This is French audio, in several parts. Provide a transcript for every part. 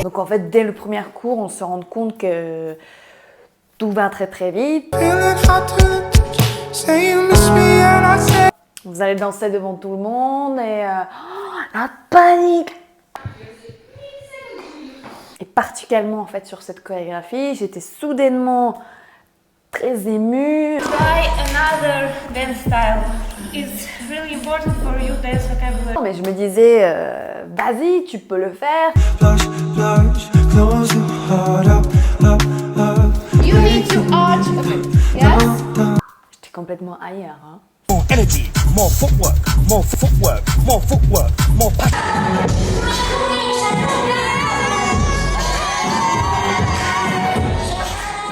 Donc en fait, dès le premier cours, on se rend compte que tout va très très vite. Vous allez danser devant tout le monde et la panique. Et particulièrement en fait sur cette chorégraphie, j'étais soudainement très émue. Try another dance style. It's really important for you dance vocabulary. Mais je me disais, vas-y, tu peux le faire. You need to arch. Okay. Yes. J'étais complètement ailleurs. Hein. More energy, more footwork, more footwork, more footwork, more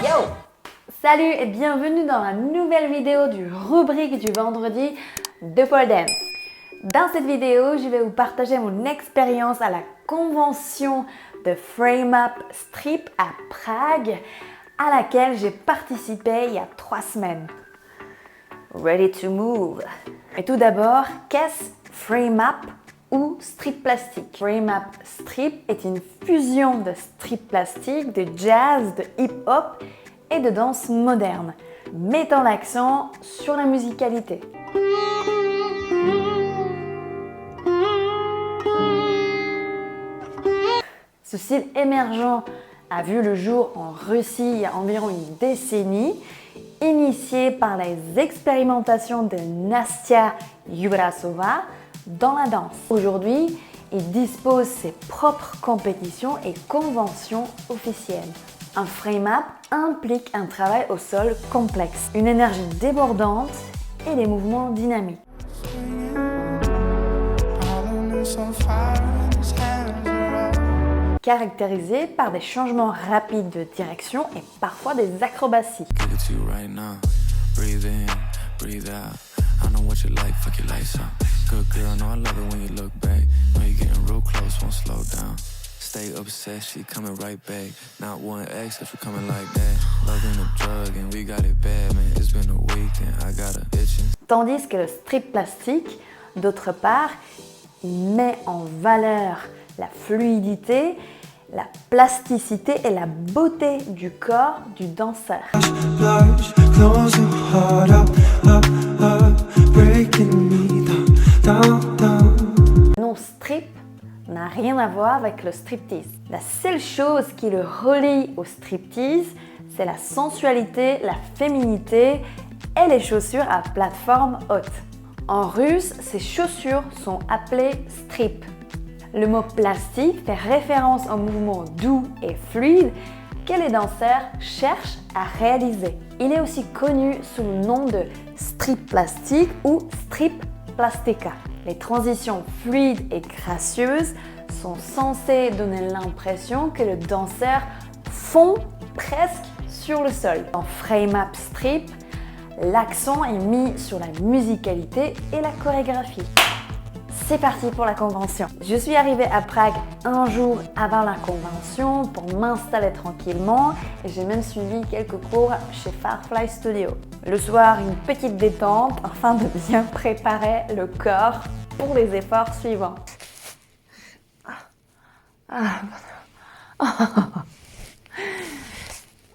Yo! Salut et bienvenue dans la nouvelle vidéo du rubrique du vendredi de pole dance. Dans cette vidéo, je vais vous partager mon expérience à la convention de Frame Up Strip à Prague, à laquelle j'ai participé il y a 3 semaines. Ready to move. Et tout d'abord, qu'est-ce Frame Up ou strip plastique? Frame Up Strip est une fusion de strip plastique, de jazz, de hip-hop et de danse moderne, mettant l'accent sur la musicalité. Ce style émergent a vu le jour en Russie il y a environ une décennie, initié par les expérimentations de Nastia Yurasova dans la danse. Aujourd'hui, il dispose ses propres compétitions et conventions officielles. Un frame-up implique un travail au sol complexe, une énergie débordante et des mouvements dynamiques. Caractérisé par des changements rapides de direction et parfois des acrobaties. Tandis que le strip plastique, d'autre part, il met en valeur la fluidité, la plasticité et la beauté du corps du danseur. Le nom strip n'a rien à voir avec le striptease. La seule chose qui le relie au striptease, c'est la sensualité, la féminité et les chaussures à plateforme haute. En russe, ces chaussures sont appelées strip. Le mot plastique fait référence au mouvement doux et fluide que les danseurs cherchent à réaliser. Il est aussi connu sous le nom de strip plastique ou strip plastica. Les transitions fluides et gracieuses sont censées donner l'impression que le danseur fond presque sur le sol. En frame up strip, l'accent est mis sur la musicalité et la chorégraphie. C'est parti pour la convention. Je suis arrivée à Prague un jour avant la convention pour m'installer tranquillement et j'ai même suivi quelques cours chez Firefly Studio. Le soir, une petite détente afin de bien préparer le corps pour les efforts suivants.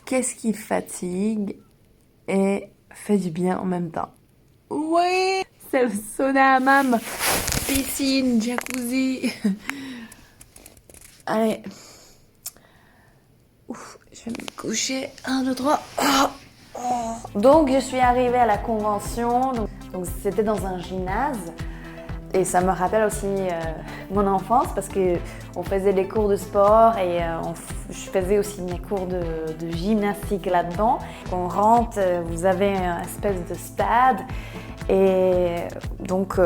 Qu'est-ce qui fatigue et fait du bien en même temps? Oui, c'est le sauna hammam. Piscine, jacuzzi. Allez. Ouf, je vais me coucher. 1, 2, 3. Donc, je suis arrivée à la convention. Donc c'était dans un gymnase. Et ça me rappelle aussi mon enfance parce qu'on faisait des cours de sport et je faisais aussi mes cours de gymnastique là-dedans. Quand on rentre, vous avez une espèce de stade et donc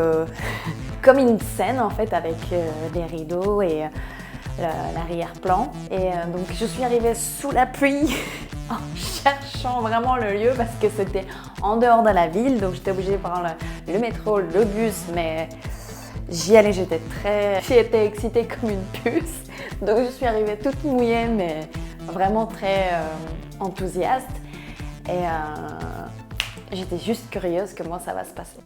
comme une scène en fait avec des rideaux et l'arrière-plan. Et donc je suis arrivée sous la pluie en cherchant vraiment le lieu parce que c'était en dehors de la ville, donc j'étais obligée de prendre le métro, le bus, mais j'y allais, j'étais excitée comme une puce. Donc je suis arrivée toute mouillée, mais vraiment très enthousiaste. Et j'étais juste curieuse comment ça va se passer.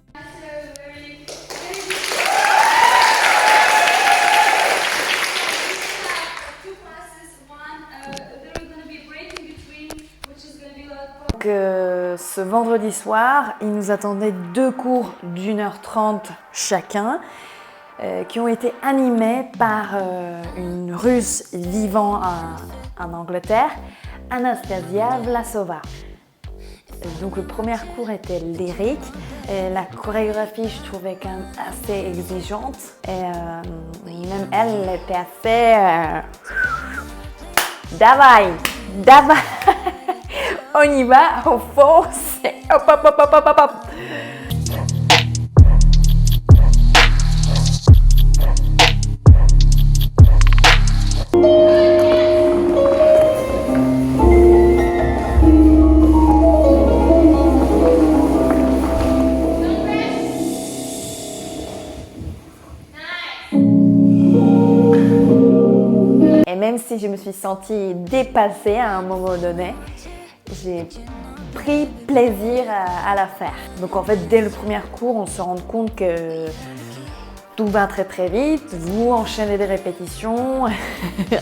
ce vendredi soir, il nous attendait 2 cours d'1h30 chacun qui ont été animés par une Russe vivant en Angleterre, Anastasia Vlasova. Donc le premier cours était lyrique et la chorégraphie je trouvais quand même assez exigeante et même elle était assez davai, on y va, on fonce, hop hop hop hop hop hop. Et même si je me suis sentie dépassée à un moment donné, j'ai pris plaisir à la faire. Donc en fait, dès le premier cours, on se rend compte que tout va très très vite. Vous enchaînez des répétitions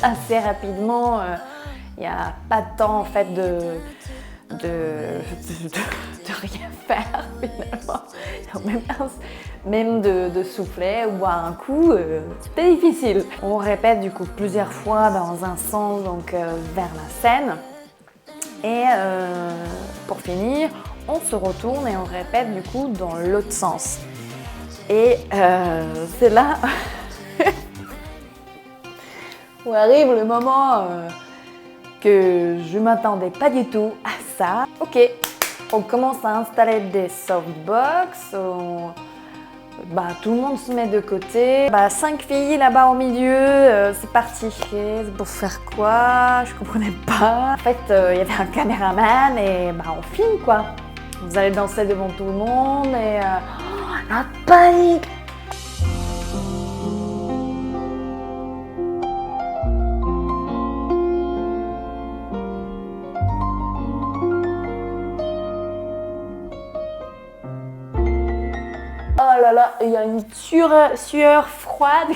assez rapidement. Il n'y a pas de temps en fait de rien faire finalement. Même de souffler ou boire un coup, c'était difficile. On répète du coup plusieurs fois dans un sens, donc vers la scène. Et pour finir, on se retourne et on répète du coup dans l'autre sens. Et c'est là où arrive le moment que je m'attendais pas du tout à ça. Ok, on commence à installer des softbox. Tout le monde se met de côté. 5 filles là-bas au milieu, c'est parti. C'est pour faire quoi? Je comprenais pas. En fait, il y avait un caméraman et on filme quoi. Vous allez danser devant tout le monde et la panique. Oh là là, il y a une sueur froide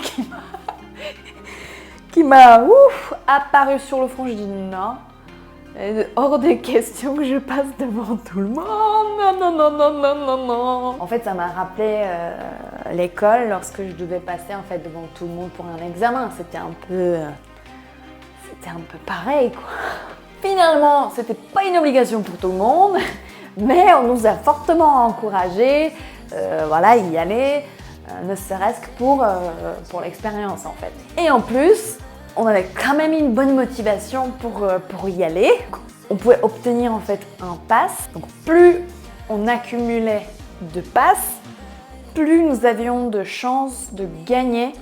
qui m'a apparue sur le front. Je dis non, hors de question que je passe devant tout le monde. Non. En fait, ça m'a rappelé l'école lorsque je devais passer en fait devant tout le monde pour un examen. C'était un peu pareil quoi. Finalement, c'était pas une obligation pour tout le monde, mais on nous a fortement encouragés. Y aller, ne serait-ce que pour l'expérience en fait. Et en plus, on avait quand même une bonne motivation pour y aller. On pouvait obtenir en fait un pass. Donc plus on accumulait de passes, plus nous avions de chances de gagner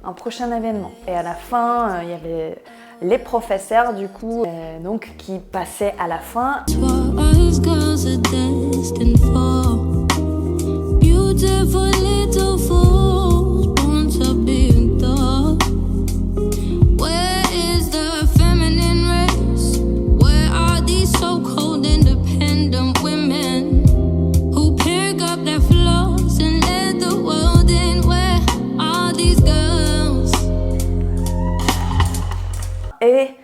un prochain événement. Et à la fin, il y avait les professeurs du coup qui passaient à la fin. Beautiful little fools, born to be dog. Where is the feminine race? Where are these so-called independent women who pick up their flaws and let the world in? Where are these girls? Et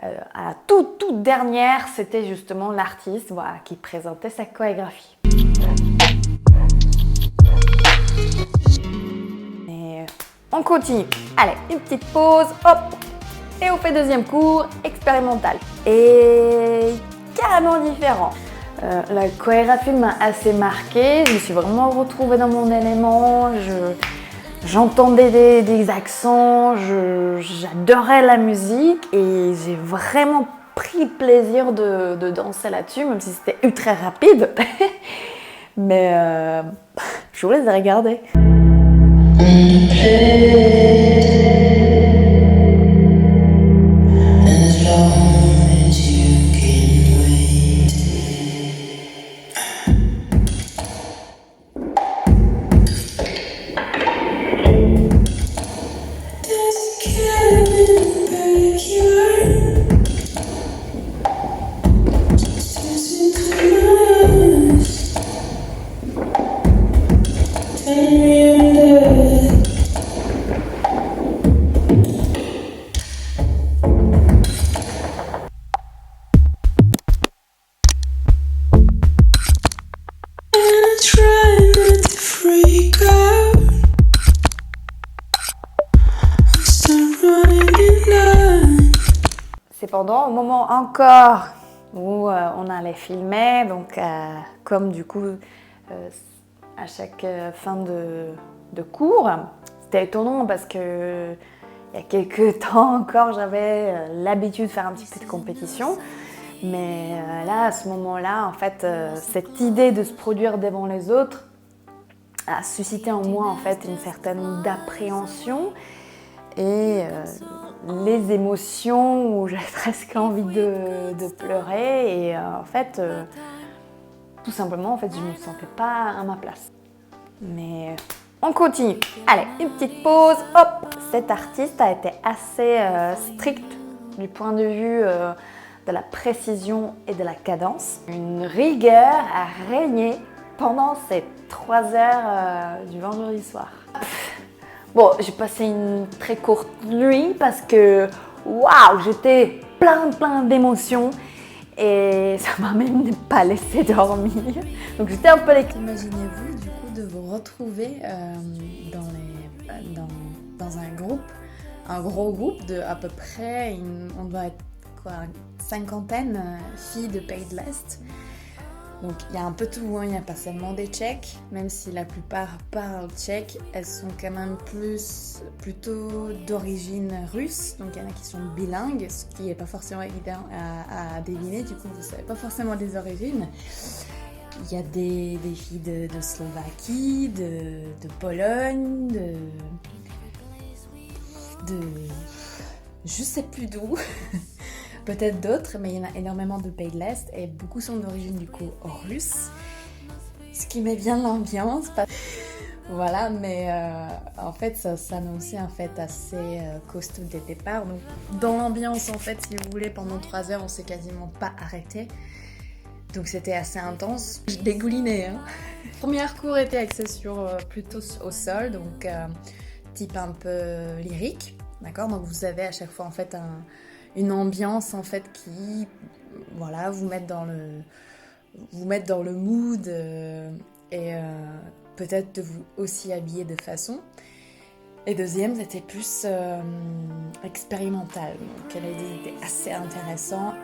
à la toute dernière, c'était justement l'artiste qui présentait sa chorégraphie. On continue. Allez, une petite pause, hop, et on fait deuxième cours expérimental. Et carrément différent. La chorégraphie m'a assez marquée, je me suis vraiment retrouvée dans mon élément, j'entendais des accents, j'adorais la musique et j'ai vraiment pris plaisir de danser là-dessus, même si c'était ultra rapide. Mais je vous laisse regarder. Cependant, au moment encore où on allait filmer, donc comme du coup à chaque fin de cours, c'était étonnant parce que il y a quelques temps encore, j'avais l'habitude de faire un petit peu de compétition. Mais là, à ce moment-là, en fait, cette idée de se produire devant les autres a suscité en moi en fait une certaine appréhension et les émotions où j'avais presque envie de pleurer et en fait, tout simplement, en fait, je ne me sentais pas à ma place. Mais on continue. Allez, une petite pause. Hop, cet artiste a été assez strict du point de vue de la précision et de la cadence. Une rigueur a régné pendant ces 3 heures du vendredi soir. Bon, j'ai passé une très courte nuit parce que waouh, j'étais plein d'émotions et ça m'a même pas laissé dormir. Donc j'étais un peu... Imaginez-vous du coup de vous retrouver dans un gros groupe de à peu près, on doit être quoi, une cinquantaine filles de Pays de l'Est. Donc il y a un peu tout, hein. Il n'y a pas seulement des Tchèques, même si la plupart parlent tchèque, elles sont quand même plutôt d'origine russe, donc il y en a qui sont bilingues, ce qui n'est pas forcément évident à deviner, du coup vous ne savez pas forcément des origines. Il y a des filles de Slovaquie, de Pologne, de je sais plus d'où. Peut-être d'autres, mais il y en a énormément de pays de l'Est et beaucoup sont d'origine du coup russe, ce qui met bien l'ambiance. Voilà, mais en fait ça annonçait un fait assez costaud dès le départ. Donc dans l'ambiance en fait, si vous voulez, pendant 3 heures on s'est quasiment pas arrêté. Donc c'était assez intense. Je dégoulinais. Hein. Le premier cours était axé plutôt au sol, donc type un peu lyrique, d'accord. Donc vous avez à chaque fois en fait une ambiance en fait qui, voilà, vous met dans le mood et peut-être de vous aussi habiller de façon. Et deuxième, c'était plus expérimental, donc elle a des idées assez intéressantes.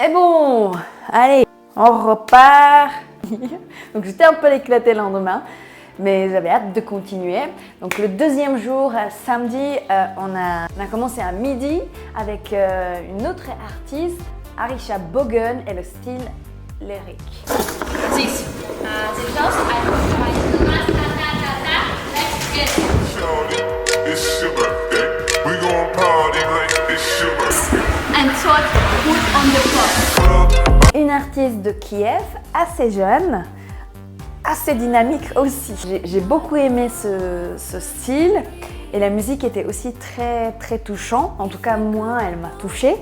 Et bon, allez, on repart. Donc j'étais un peu éclatée le lendemain, mais j'avais hâte de continuer. Donc le deuxième jour, samedi, on a commencé à midi avec une autre artiste, Arisha Bogen, et le style lyrique. This first I will try to let's get it. Shorty, it's your birthday. We gon' party like it's your birthday. And thought put on the floor. Une artiste de Kiev, assez jeune, assez dynamique aussi. J'ai beaucoup aimé ce style et la musique était aussi très touchante. En tout cas, moi, elle m'a touchée.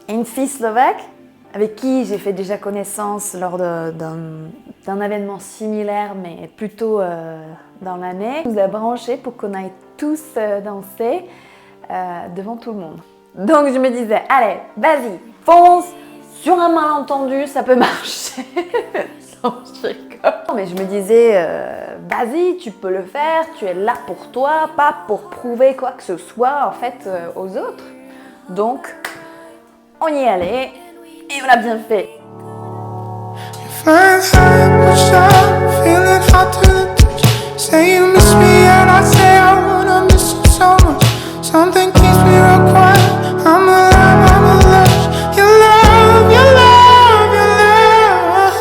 Une fille slovaque, avec qui j'ai fait déjà connaissance lors d'un événement similaire, mais plutôt dans l'année. On nous a branchés pour qu'on aille tous danser devant tout le monde. Donc je me disais, allez, vas-y, fonce, sur un malentendu, ça peut marcher. Non, je rigole. Mais je me disais, vas-y, tu peux le faire, tu es là pour toi, pas pour prouver quoi que ce soit en fait aux autres. Donc, on y est allé et on a bien fait. Flying high, push up, feeling hot to the touch. Say you miss me and I say I wanna miss you so much. Something keeps me real quiet. I'm alive, I'm alive. Your love, your love, your love.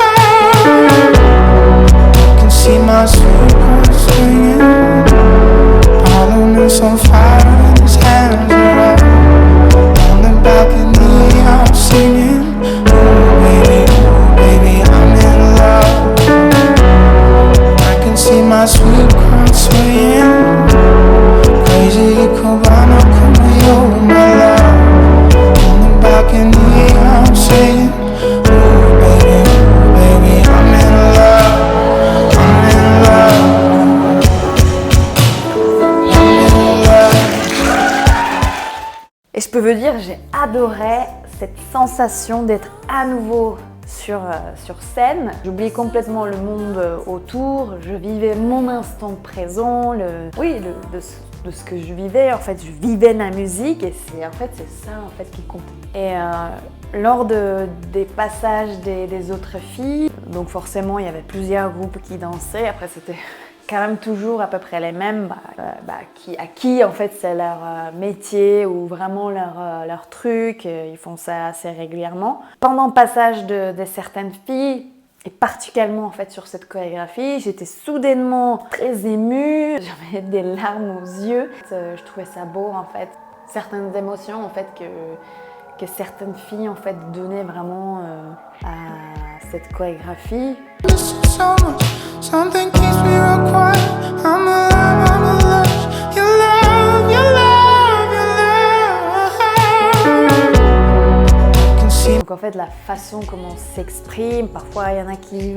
I can see my sweet heart swinging. Parliament's on fire and his hands are up. On the balcony, I'm singing. See my sweet crown swaying. Crazy Cubano, come here, my love. On the balcony, I'm saying, ooh, baby, I'm in love. I'm in love. I'm in love. Et je peux vous dire, j'ai adoré cette sensation d'être à nouveau sur scène. J'oubliais complètement le monde autour, je vivais mon instant présent, de ce que je vivais. En fait, je vivais la musique et c'est ça en fait qui compte. Et lors des passages des autres filles, donc forcément il y avait plusieurs groupes qui dansaient, après c'était quand même toujours à peu près les mêmes, à qui en fait c'est leur métier ou vraiment leur truc, ils font ça assez régulièrement. Pendant le passage de certaines filles, et particulièrement en fait sur cette chorégraphie, j'étais soudainement très émue, j'avais des larmes aux yeux. Je trouvais ça beau en fait, certaines émotions en fait que certaines filles en fait donnaient vraiment à cette chorégraphie. Something keeps me real quiet. I'm alive, I'm alive. Your love, your love, your love. Can see. Donc en fait la façon comment on s'exprime, parfois il y en a qui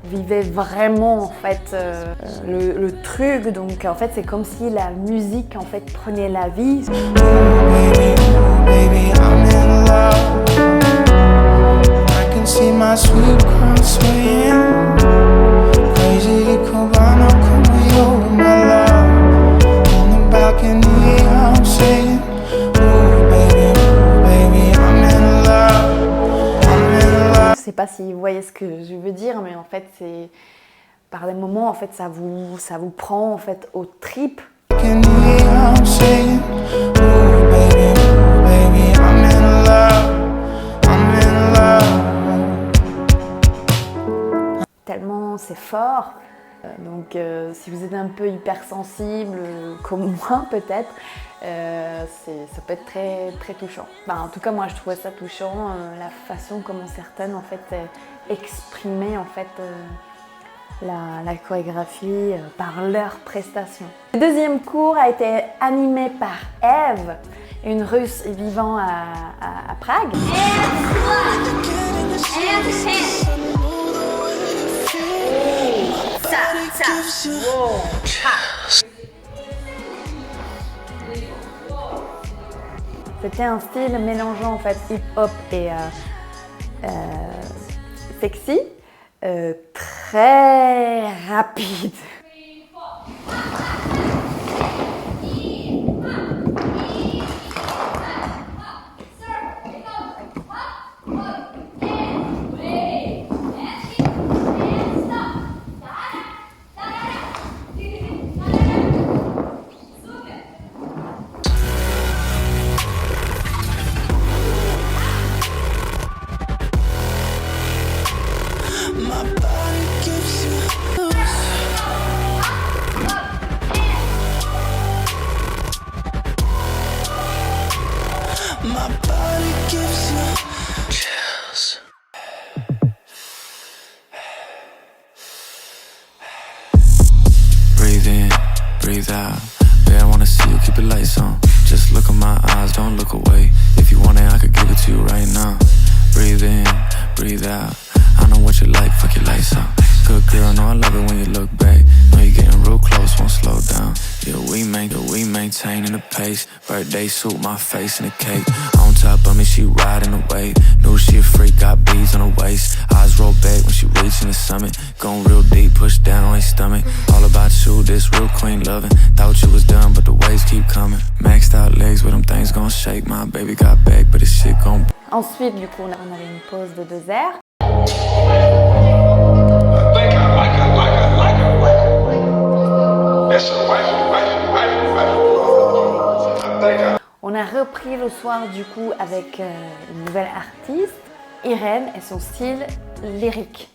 vivaient vraiment en fait le truc, donc en fait c'est comme si la musique en fait prenait la vie. Baby, I'm in love. I can see my sweet crown swaying. Crazy Cubano, come here, my love. On the balcony, I'm saying, ooh, baby, I'm in love. I'm in love. Je sais pas si vous voyez ce que je veux dire, mais en fait c'est par des moments en fait ça vous prend en fait aux tripes. I'm saying, ooh, baby, I'm in love. I'm in love. Tellement c'est fort. Donc si vous êtes un peu hypersensible comme moi peut-être, ça peut être très, très touchant. En tout cas moi je trouvais ça touchant, la façon comment certaines en fait exprimaient en fait la chorégraphie par leur prestation. Le deuxième cours a été animé par Eve, une Russe vivant à Prague. C'était un style mélangeant en fait hip-hop et sexy, très rapide. Breathe out, babe, I wanna see you, keep the lights on. Just look in my eyes, don't look away. If you want it, I could give it to you right now. Breathe in, breathe out. I know what you like, fuck your lights out. Good girl, know I love it when you look back. Know you getting real close, won't slow down. Yeah, we maintaining the pace. Birthday suit, my face in the cake. On top of me, she riding the wave. Knew she a freak, got beads on her waist. Eyes roll back when she reaching the summit. Going real deep, push down on his stomach. All about you, this real queen loving. Thought you was done, but the waves keep coming. Maxed out legs, but them things gon' shake. My baby got back, but this shit gon' Ensuite, du coup, on avait une pause de 2 airs. On a repris le soir du coup avec une nouvelle artiste, Irène, et son style lyrique.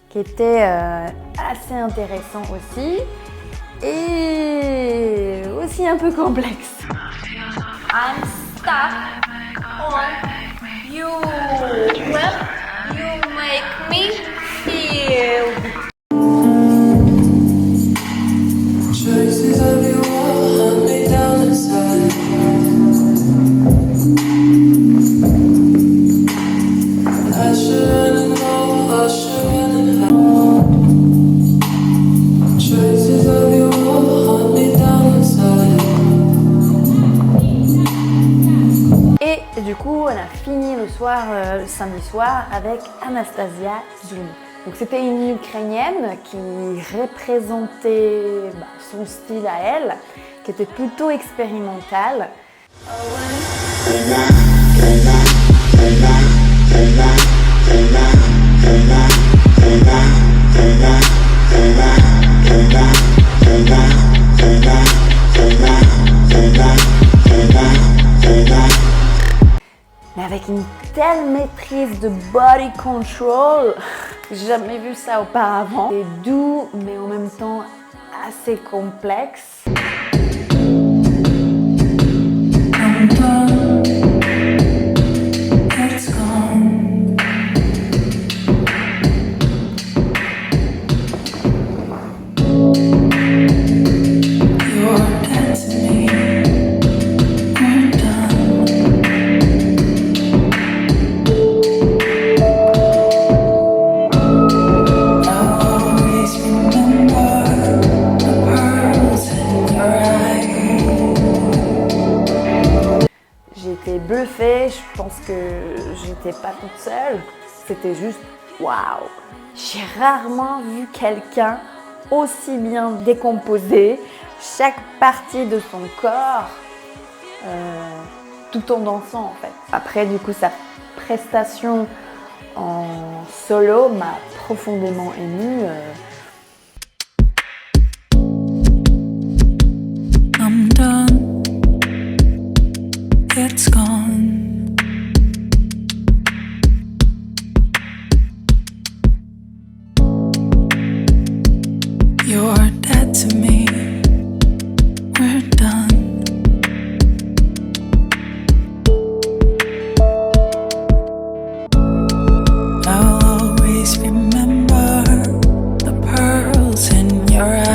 Qui était assez intéressant aussi et aussi un peu complexe. I'm stuck on you. Well, you make me feel. Traces of your wall hunt me down inside. I should run and go, I should run and hide. Traces of your wall hunt me down inside. Et du coup, on a fini le soir, le samedi soir, avec Anastasia Zoom. Donc c'était une Ukrainienne qui représentait son style à elle, qui était plutôt expérimental. Mais avec une telle maîtrise de body control, j'ai jamais vu ça auparavant. C'est doux, mais en même temps assez complexe. J'étais bluffée, je pense que j'étais pas toute seule, c'était juste waouh! J'ai rarement vu quelqu'un aussi bien décomposer chaque partie de son corps tout en dansant en fait. Après du coup sa prestation en solo m'a profondément émue. I'm done. It's gone. You're dead to me. We're done. I'll always remember the pearls in your eyes.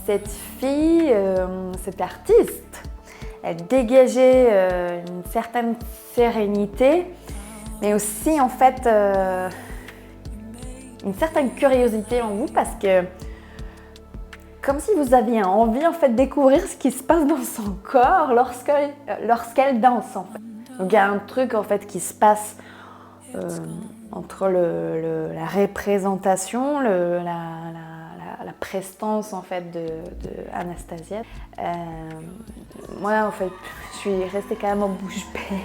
Cette fille, cette artiste, elle dégageait une certaine sérénité, mais aussi en fait une certaine curiosité en vous parce que comme si vous aviez envie en fait de découvrir ce qui se passe dans son corps lorsqu'elle danse en fait. Donc il y a un truc en fait qui se passe entre la représentation, la prestance en fait de Anastasia. Moi en fait je suis restée quand même en bouche bée.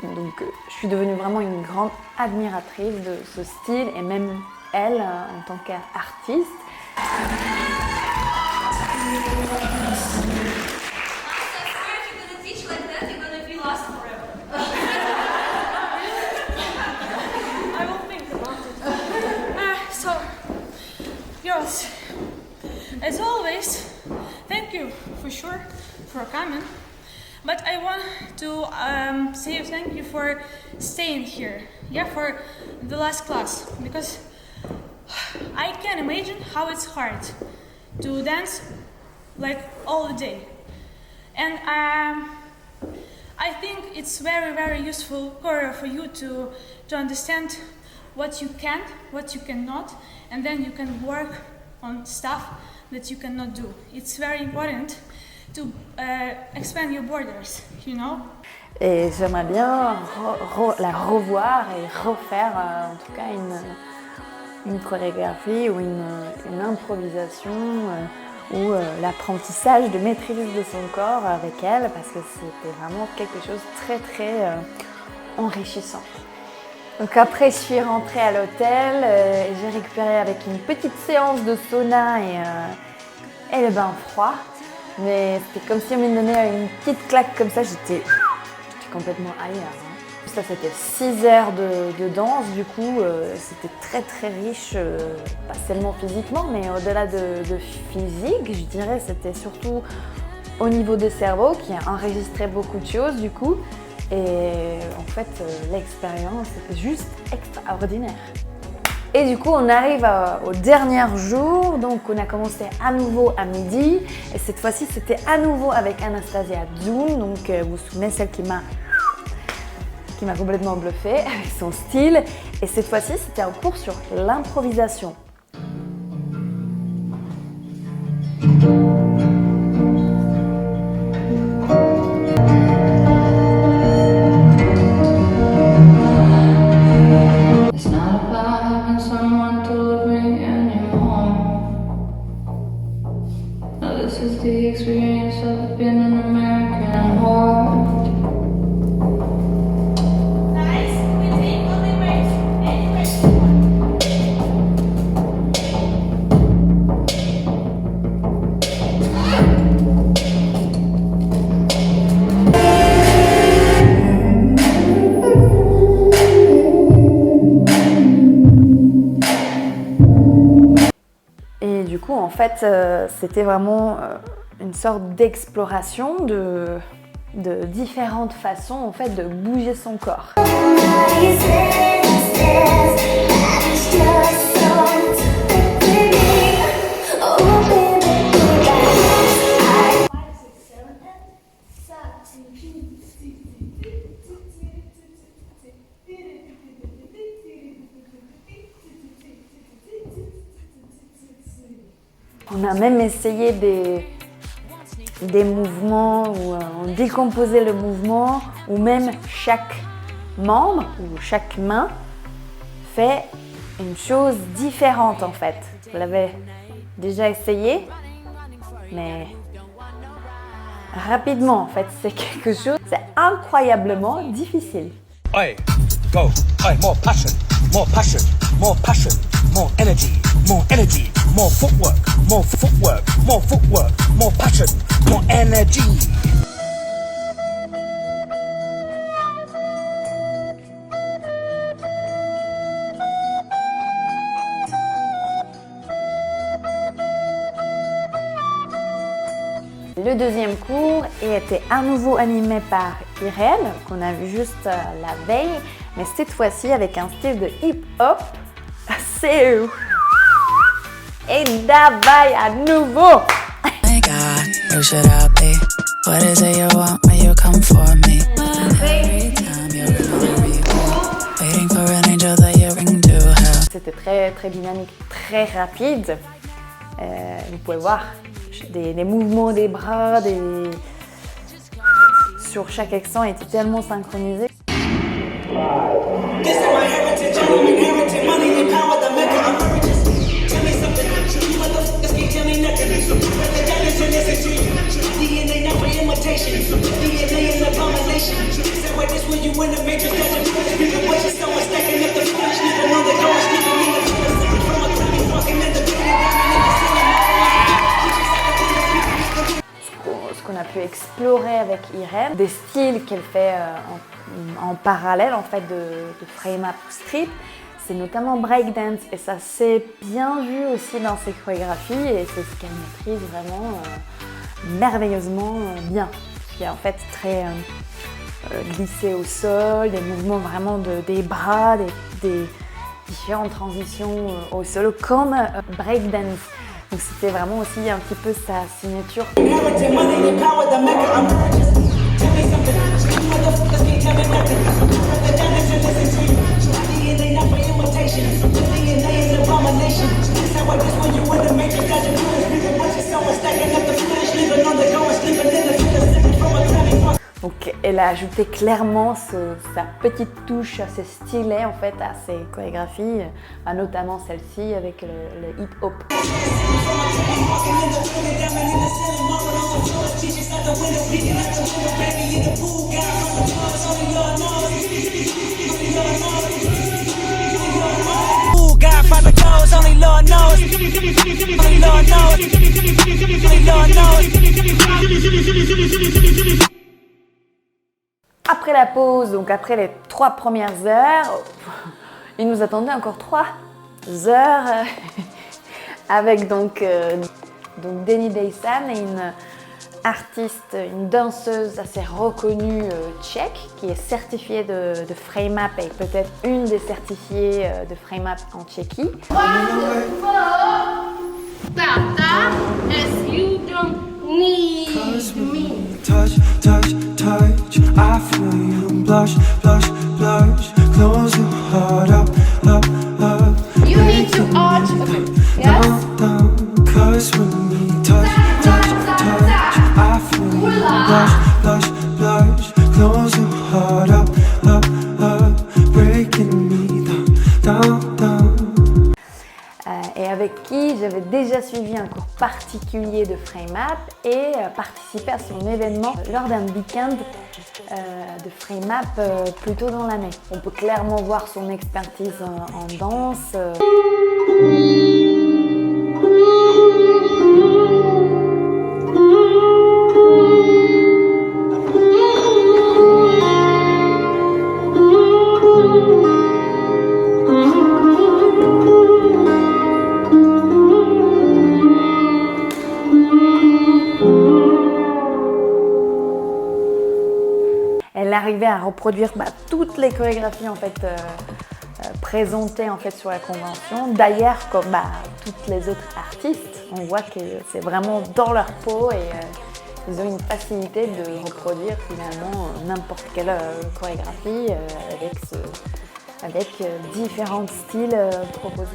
Donc je suis devenue vraiment une grande admiratrice de ce style et même elle en tant qu'artiste. So, girls, as always, thank you for sure for coming. But I want to say thank you for staying here, yeah, for the last class, because I can imagine how it's hard to dance like all the day. And I think it's very, very useful, Cora, for you to understand what you can, what you cannot, and then you can work on stuff that you cannot do. It's very important to expand your borders, you know. Et j'aimerais bien la revoir et refaire en tout cas une chorégraphie ou une improvisation ou l'apprentissage de maîtrise de son corps avec elle, parce que c'était vraiment quelque chose de très très enrichissant. Donc après je suis rentrée à l'hôtel et j'ai récupéré avec une petite séance de sauna et le bain froid. Mais c'était comme si on me donnait une petite claque comme ça, j'étais complètement ailleurs. Hein. Ça c'était 6 heures de danse, du coup c'était très très riche, pas seulement physiquement, mais au-delà de physique, je dirais c'était surtout au niveau du cerveau qui a enregistré beaucoup de choses du coup. Et en fait l'expérience était juste extraordinaire. Et du coup, on arrive au dernier jour, donc on a commencé à nouveau à midi. Et cette fois-ci, c'était à nouveau avec Anastasia Zoom, donc vous vous souvenez, celle qui m'a complètement bluffée avec son style. Et cette fois-ci, c'était un cours sur l'improvisation. En fait, c'était vraiment une sorte d'exploration de différentes façons en fait, de bouger son corps. On a même essayé des mouvements où on décomposait le mouvement, où même chaque membre ou chaque main fait une chose différente en fait. Vous l'avez déjà essayé, mais rapidement en fait, c'est quelque chose, c'est incroyablement difficile. Hey, go. Hey, more passion, more passion, more passion, more energy, more energy, more footwork, more footwork, more footwork, more passion, more energy. Le deuxième cours était à nouveau animé par Irène, qu'on a vu juste la veille, mais cette fois-ci avec un style de hip-hop assez... Et davai à nouveau! My God, where should I be? What is it you want when you come for me? Every time you're waiting for an angel that you bring to hell. C'était très très dynamique, très rapide. Vous pouvez voir des mouvements des bras, sur chaque accent était tellement synchronisé. a pu explorer avec Irène, des styles qu'elle fait en parallèle en fait de frame up strip. C'est notamment breakdance et ça s'est bien vu aussi dans ses chorégraphies et c'est ce qu'elle maîtrise vraiment merveilleusement bien. Qui est en fait très glissé au sol, des mouvements vraiment des bras, des différentes transitions au sol comme breakdance. Donc c'était vraiment aussi un petit peu sa signature. Donc elle a ajouté clairement sa petite touche assez stylée en fait à ses chorégraphies, notamment celle-ci avec le hip-hop. Après la pause, donc après les 3 premières heures, il nous attendait encore 3 heures avec donc Deni Deysan et une artiste, une danseuse assez reconnue tchèque qui est certifiée de frame up et peut-être une des certifiées de frame up en Tchéquie. Touch, touch, touch, I feel you blush, blush, blush. Close your heart up, up, up. You need to arch, okay, yes? Down, down, cause when we touch, touch, touch, I feel you blush, blush, blush. Close your heart up, up, up. Breaking me down, down, down. Et avec qui j'avais déjà suivi un cours particulier de frame up et participé à son événement lors d'un week-end de frame up plus tôt dans l'année. On peut clairement voir son expertise en danse. Elle arrivait à reproduire toutes les chorégraphies en fait présentées en fait sur la convention. D'ailleurs, comme toutes les autres artistes, on voit que c'est vraiment dans leur peau et ils ont une facilité de reproduire finalement n'importe quelle chorégraphie avec différents styles proposés.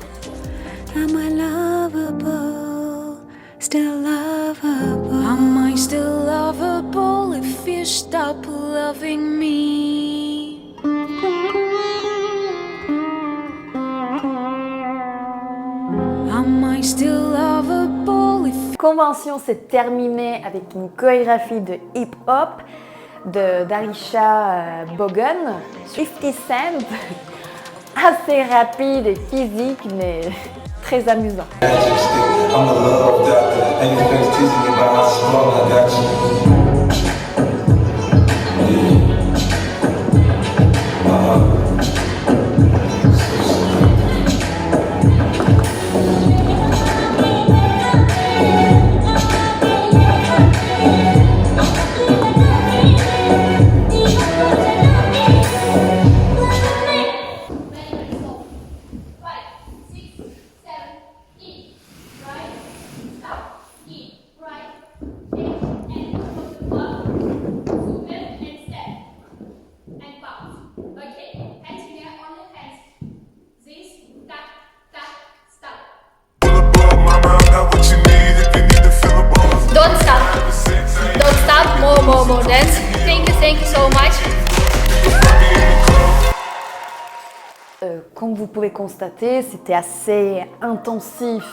Am I lovable? Still lovable? Am I still lovable if you stop loving me? Am I still lovable if... La convention s'est terminée avec une chorégraphie de hip-hop de d'Arisha Bogan, 50 Cent, assez rapide et physique mais très amusant. I'm the love doctor. Anything's teasing me about how strong I got you. More dance. Thank you so much. Comme vous pouvez constater, c'était assez intensif,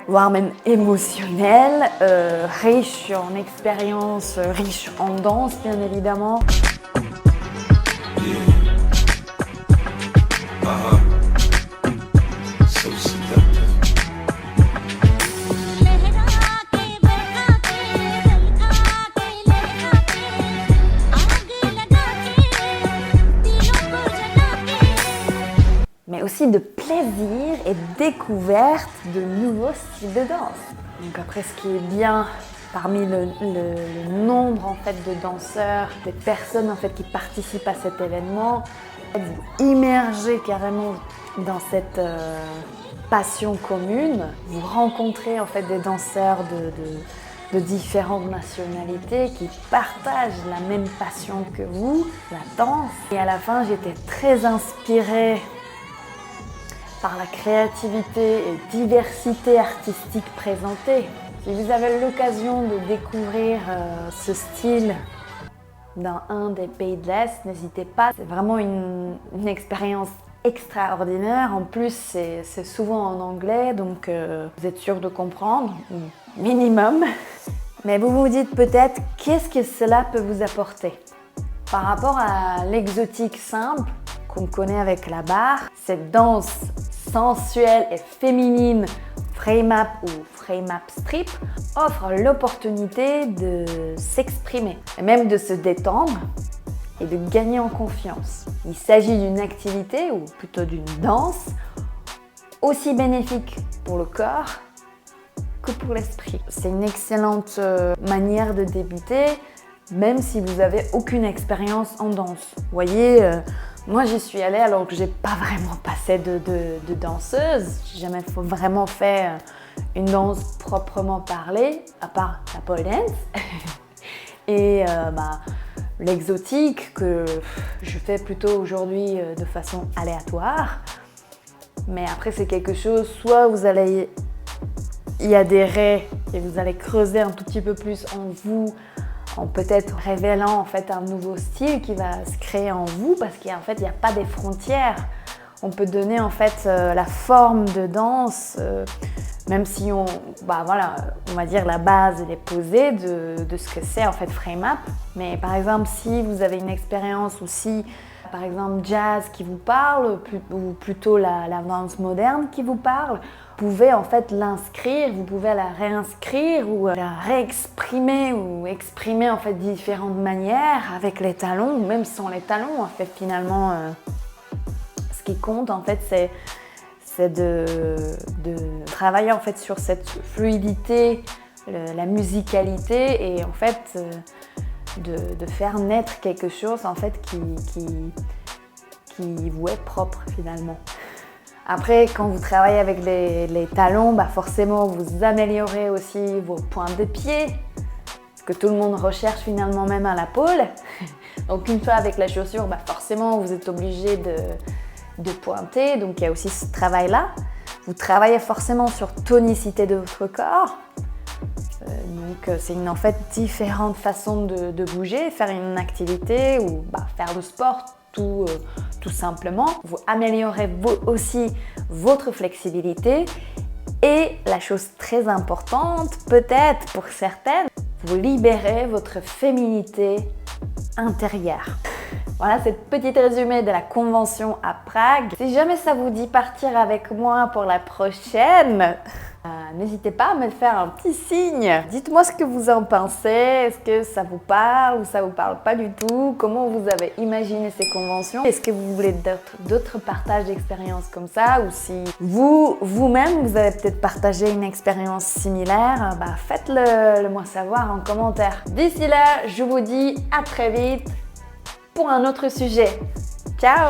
voire même émotionnel, riche en expérience, riche en danse bien évidemment. aussi de plaisir et découverte de nouveaux styles de danse. Donc après, ce qui est bien parmi le nombre en fait de danseurs, des personnes en fait qui participent à cet événement, vous immergez carrément dans cette passion commune. Vous rencontrez en fait des danseurs de différentes nationalités qui partagent la même passion que vous, la danse. Et à la fin, j'étais très inspirée par la créativité et diversité artistique présentée. Si vous avez l'occasion de découvrir ce style dans un des pays de l'Est, n'hésitez pas. C'est vraiment une expérience extraordinaire. En plus, c'est souvent en anglais, donc vous êtes sûr de comprendre, minimum. Mais vous vous dites peut-être, qu'est-ce que cela peut vous apporter? Par rapport à l'exotique simple qu'on connaît avec la barre, cette danse sensuelle et féminine Frame-up ou Frame-up Strip offre l'opportunité de s'exprimer, et même de se détendre et de gagner en confiance. Il s'agit d'une activité, ou plutôt d'une danse, aussi bénéfique pour le corps que pour l'esprit. C'est une excellente manière de débuter, même si vous n'avez aucune expérience en danse. Vous voyez, moi j'y suis allée alors que j'ai pas vraiment passé de danseuse. J'ai jamais vraiment fait une danse proprement parlée, à part la pole dance. Et l'exotique que je fais plutôt aujourd'hui de façon aléatoire. Mais après c'est quelque chose, soit vous allez y adhérer et vous allez creuser un tout petit peu plus en vous, en peut-être révélant en fait un nouveau style qui va se créer en vous, parce qu'en fait il n'y a pas des frontières. On peut donner en fait la forme de danse, même si on va dire la base elle est posée de ce que c'est en fait frame-up. Mais par exemple si vous avez une expérience, ou si par exemple jazz qui vous parle, ou plutôt la danse moderne qui vous parle, vous pouvez en fait l'inscrire, vous pouvez la réinscrire ou la réexprimer ou exprimer en fait de différentes manières avec les talons ou même sans les talons. En fait finalement, ce qui compte en fait c'est de travailler en fait sur cette fluidité, la musicalité et en fait de faire naître quelque chose en fait qui vous est propre finalement. Après, quand vous travaillez avec les talons, forcément vous améliorez aussi vos pointes de pied, ce que tout le monde recherche finalement même à la pole. Donc une fois avec la chaussure, forcément vous êtes obligé de pointer, donc il y a aussi ce travail-là. Vous travaillez forcément sur tonicité de votre corps. Donc c'est en fait différentes façons de bouger, faire une activité ou faire du sport tout simplement. Vous améliorez aussi votre flexibilité et la chose très importante, peut-être pour certaines, vous libérez votre féminité intérieure. Voilà, cette petite résumé de la convention à Prague. Si jamais ça vous dit partir avec moi pour la prochaine, n'hésitez pas à me faire un petit signe. Dites-moi ce que vous en pensez. Est-ce que ça vous parle ou ça vous parle pas du tout? Comment vous avez imaginé ces conventions? Est-ce que vous voulez d'autres partages d'expériences comme ça? Ou si vous-même, vous avez peut-être partagé une expérience similaire, faites-le moi savoir en commentaire. D'ici là, je vous dis à très vite pour un autre sujet. Ciao!